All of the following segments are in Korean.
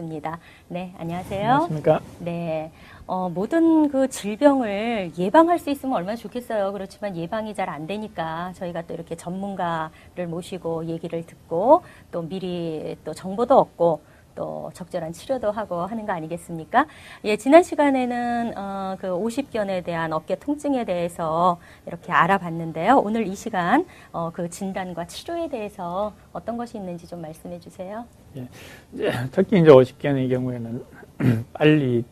입니다. 네, 안녕하세요. 안녕하십니까. 네, 모든 그 질병을 예방할 수 있으면 얼마나 좋겠어요. 그렇지만 예방이 잘 안 되니까 저희가 또 이렇게 전문가를 모시고 얘기를 듣고 또 미리 또 정보도 얻고 또 적절한 치료도 하고 하는 거 아니겠습니까? 예, 지난 시간에는 그 50견에 대한 어깨 통증에 대해서 이렇게 알아봤는데요. 오늘 이 시간 그 진단과 치료에 대해서 어떤 것이 있는지 좀 말씀해 주세요. 예, 특히 이제 50견의 경우에는 빨리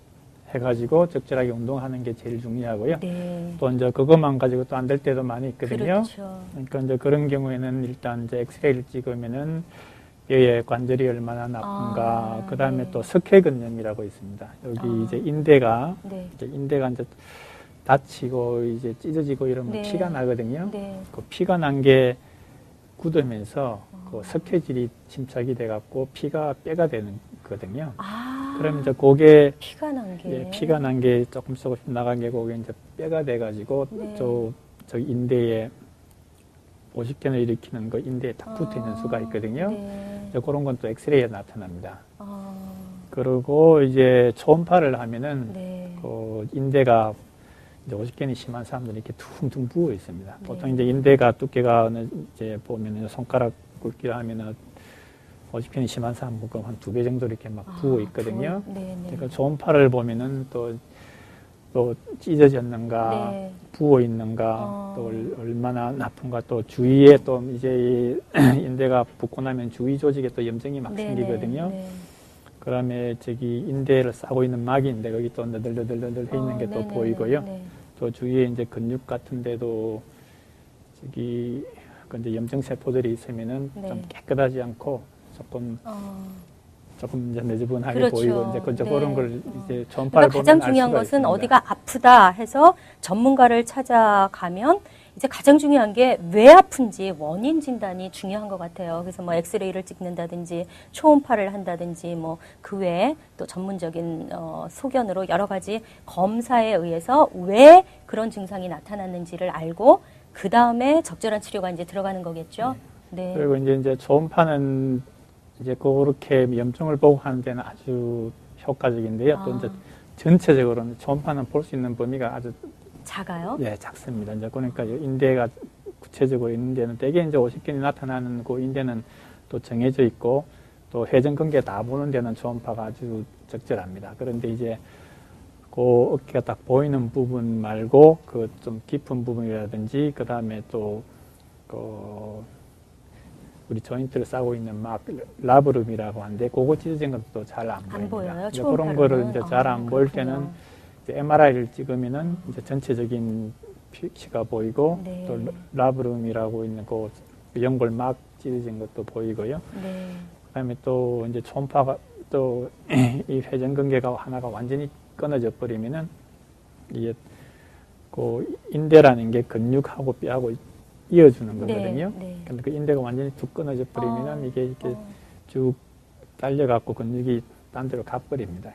해가지고 적절하게 운동하는 게 제일 중요하고요. 네. 또 이제 그것만 가지고 또 안 될 때도 많이 있거든요. 그렇죠. 그러니까 이제 그런 경우에는 일단 이제 엑스레이를 찍으면은 뼈의 관절이 얼마나 나쁜가, 그 다음에 네. 또 석회근염이라고 있습니다. 여기 이제 인대가 네. 이제 다치고 이제 찢어지고 이러면 네. 피가 나거든요. 네. 그 피가 난 게 굳으면서 그 석회질이 침착이 돼갖고 피가 뼈가 되는 거거든요. 그러면 이제 그게 피가 난 게. 예, 피가 난 게 조금씩 나간 게 그게 이제 뼈가 돼가지고 네. 저 인대에 50견을 일으키는 거 인대에 딱 붙어 있는 수가 있거든요. 네. 이제 그런 건 또 엑스레이에 나타납니다. 아, 그리고 이제 초음파를 하면은 네. 그 인대가 이제 50견이 심한 사람들은 이렇게 퉁퉁 부어 있습니다. 네. 보통 이제 인대가 두께가 이제 보면은 손가락 굵기로 하면은 50견이 심한 사람 보고 한 2배 정도 이렇게 막 부어 있거든요. 네, 네. 그러니까 초음파를 보면은 또 찢어졌는가, 네. 부어 있는가, 또 얼마나 나쁜가, 또 주위에 또 이제 이 인대가 붓고 나면 주위 조직에 또 염증이 막 네, 생기거든요. 네. 그다음에 저기 인대를 싸고 있는 막인데 거기 또 너덜너덜너덜 해 있는 게 또 네, 네, 보이고요. 네. 또 주위에 이제 근육 같은 데도 저기 근데 염증 세포들이 있으면은 네. 좀 깨끗하지 않고 조금 이제 너저분하게 그렇죠. 보이고 이제 네. 그런 걸 이제 초음파를 그러니까 보면 가장 알 중요한 수가 것은 있습니다. 어디가 아프다 해서 전문가를 찾아가면 이제 가장 중요한 게 왜 아픈지 원인 진단이 중요한 것 같아요. 그래서 뭐 엑스레이를 찍는다든지 초음파를 한다든지 뭐 그 외에 또 전문적인 소견으로 여러 가지 검사에 의해서 왜 그런 증상이 나타났는지를 알고 그 다음에 적절한 치료가 이제 들어가는 거겠죠. 네. 그리고 이제 초음파는 이제 그렇게 염증을 보고 하는 데는 아주 효과적인데요. 또 이제 전체적으로는 초음파는 볼 수 있는 범위가 아주 작아요? 예, 작습니다. 이제 그러니까 인대가 구체적으로 있는 데는 대개 이제 50견이 나타나는 그 인대는 또 정해져 있고 또 회전근개 다 보는 데는 초음파가 아주 적절합니다. 그런데 이제 그 어깨가 딱 보이는 부분 말고 그 좀 깊은 부분이라든지 그 다음에 또 우리 조인트를 싸고 있는 막 라브룸이라고 하는데 그거 찢어진 것도 잘 안 보입니다. 보여요? 이제 그런 거를 이제 잘 안 보일 때는 이제 MRI를 찍으면은 이제 전체적인 피가 보이고 네. 또 라브룸이라고 있는 그 연골 막 찢어진 것도 보이고요. 네. 그다음에 또 이제 초음파가 또 이 회전근개가 하나가 완전히 끊어져 버리면은 이게 그 인대라는 게 근육하고 뼈하고 이어주는 거거든요. 네. 근데 그 인대가 완전히 툭 끊어져 버리면은 이게 이렇게 쭉 딸려갖고 근육이 딴 데로 가버립니다.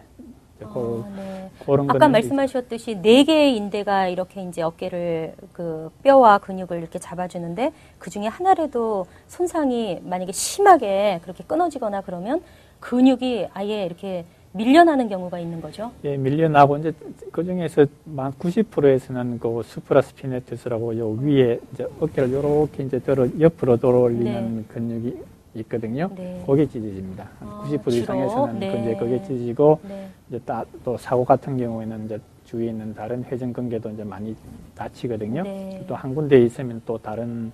네. 그런 아까 거는 말씀하셨듯이 4개의 인대가 이렇게 이제 어깨를 그 뼈와 근육을 이렇게 잡아주는데 그 중에 하나라도 손상이 만약에 심하게 그렇게 끊어지거나 그러면 근육이 아예 이렇게 밀려나는 경우가 있는 거죠. 예, 밀려나고 이제 그 중에서 만 90%에서는 그 수프라스피네투스라고 요 위에 이제 어깨를 요렇게 이제 옆으로 돌아 올리는 근육이 있거든요. 네. 그게 찢어집니다. 90% 이상에서는 네. 이제 그게 찢어지고 네. 이제 또 사고 같은 경우에는 이제 주위에 있는 다른 회전근개도 이제 많이 다치거든요. 네. 또 한 군데에 있으면 또 다른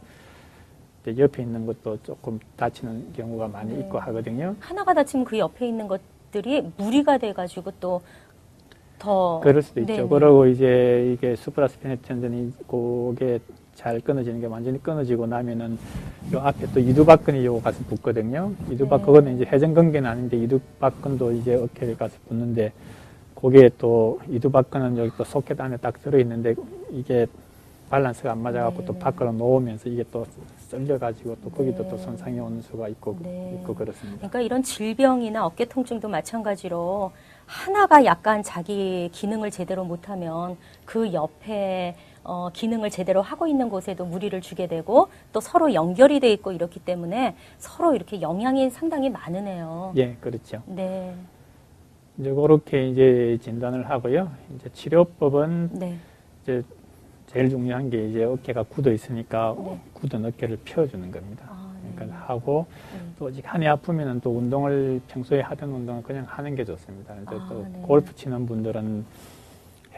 이제 옆에 있는 것도 조금 다치는 경우가 많이 네. 있고 하거든요. 하나가 다치면 그 옆에 있는 것들이 무리가 돼가지고 또 더 그럴 수도 있죠. 네네. 그러고 이제 이게 수프라스피네텐전이 그게 잘 끊어지는 게 완전히 끊어지고 나면은 요 앞에 또 이두박근이 요 가서 붙거든요. 이두박 네. 그거는 이제 회전근개는 아닌데 이두박근도 이제 어깨에 가서 붙는데 그게 또 이두박근은 여기 또 소켓 안에 딱 들어 있는데 이게 밸런스가 안 맞아갖고 네. 또 밖으로 놓으면서 이게 또 썰려가지고 또 거기도 네. 또 손상이 오는 수가 있고 네. 그렇습니다. 그러니까 이런 질병이나 어깨 통증도 마찬가지로 하나가 약간 자기 기능을 제대로 못하면 그 옆에 기능을 제대로 하고 있는 곳에도 무리를 주게 되고 또 서로 연결이 돼 있고 이렇기 때문에 서로 이렇게 영향이 상당히 많으네요. 예, 그렇죠. 네. 이제 그렇게 이제 진단을 하고요. 이제 치료법은 네. 이제 제일 중요한 게 이제 어깨가 굳어 있으니까 네. 굳은 어깨를 펴주는 겁니다. 아, 네. 그러니까 하고 또 아직 한이 아프면은 또 운동을 평소에 하던 운동을 그냥 하는 게 좋습니다. 이제 아, 또 네. 골프 치는 분들은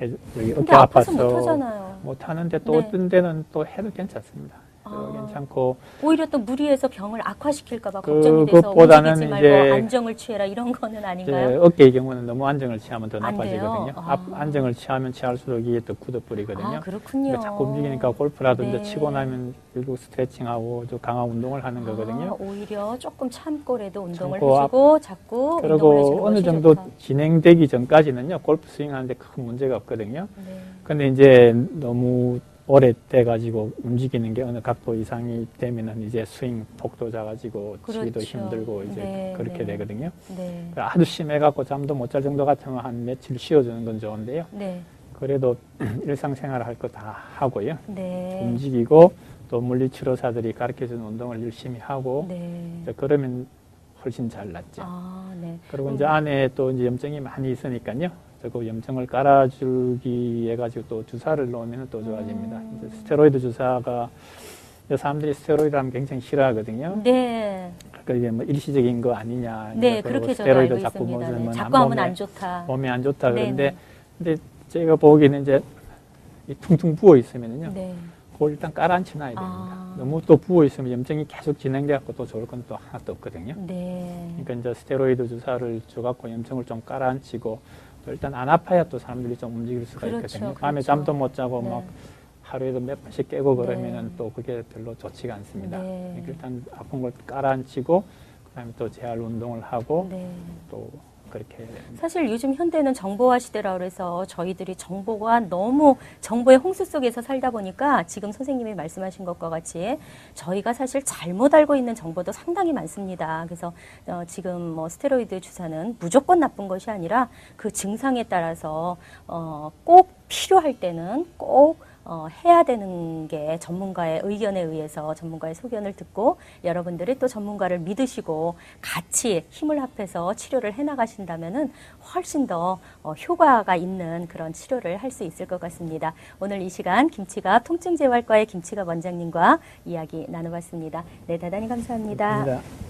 여기 근데 어깨 아파서 아파서 못 하잖아요. 못 하는데 또 네. 어떤 데는 또 해도 괜찮습니다. 아. 해도 괜찮고 오히려 또 무리해서 병을 악화시킬까봐 걱정이 돼서 그것보다는 움직이지 말고 이제 안정을 취해라 이런 거는 이제 아닌가요? 어깨의 경우는 너무 안정을 취하면 더 안 돼요? 나빠지거든요. 아. 안정을 취하면 취할수록 이게 더 굳어버리거든요. 아, 그렇군요. 그러니까 자꾸 움직이니까 골프라도 네. 이제 치고 나면 결국 스트레칭하고 좀 강한 운동을 하는 거거든요. 아, 오히려 조금 참고라도 운동을 참고 해주고 자꾸 운동을 해주는 그리고 어느 것이 정도 좋다. 진행되기 전까지는요, 골프 스윙하는데 큰 문제가 없거든요. 네. 근데 이제 너무 오래 돼가지고 움직이는 게 어느 각도 이상이 되면은 이제 스윙 폭도 작아지고 치기도 그렇죠. 힘들고 이제 네, 그렇게 네. 되거든요. 네. 아주 심해갖고 잠도 못 잘 정도 같으면 한 며칠 쉬어주는 건 좋은데요. 네. 그래도 일상생활 할 거 다 하고요. 네. 움직이고 또 물리치료사들이 가르쳐주는 운동을 열심히 하고 네. 이제 그러면 훨씬 잘 낫죠. 아, 네. 그리고 이제 안에 또 이제 염증이 많이 있으니까요. 그 염증을 깔아주기 위해 가지고 또 주사를 놓으면 또 좋아집니다. 이제 스테로이드 주사가 이제 사람들이 스테로이드 하면 굉장히 싫어하거든요. 네. 그러니까 이게 뭐 일시적인 거 아니냐. 네, 그리고 그렇게 저도 스테로이드 알고 자꾸 있습니다. 먹으면 네. 자꾸 하면 몸에, 안 좋다. 몸에 안 좋다 네, 그런데 네. 근데 제가 보기에는 이제 이 퉁퉁 부어 있으면은요. 네. 그걸 일단 깔아앉혀놔야 됩니다. 아. 너무 또 부어 있으면 염증이 계속 진행돼갖고 또 좋을 건 또 하나도 없거든요. 네. 그러니까 이제 스테로이드 주사를 줘갖고 염증을 좀 깔아앉히고 또 일단 안 아파야 또 사람들이 좀 움직일 수가 그렇죠, 있거든요. 그렇죠. 밤에 잠도 못 자고 네. 막 하루에도 몇 번씩 깨고 네. 그러면은 또 그게 별로 좋지가 않습니다. 네. 그러니까 일단 아픈 걸 깔아앉히고 그다음에 또 재활 운동을 하고 네. 또 그렇게 해야 됩니다. 사실 요즘 현대는 정보화 시대라 그래서 저희들이 정보가 너무 정보의 홍수 속에서 살다 보니까 지금 선생님이 말씀하신 것과 같이 저희가 사실 잘못 알고 있는 정보도 상당히 많습니다. 그래서 지금 뭐 스테로이드 주사는 무조건 나쁜 것이 아니라 그 증상에 따라서 꼭 필요할 때는 꼭 해야 되는 게 전문가의 의견에 의해서 전문가의 소견을 듣고 여러분들이 또 전문가를 믿으시고 같이 힘을 합해서 치료를 해나가신다면은 훨씬 더 효과가 있는 그런 치료를 할 수 있을 것 같습니다. 오늘 이 시간 김치갑 통증재활과의 김치갑 원장님과 이야기 나눠봤습니다. 네, 대단히 감사합니다. 감사합니다.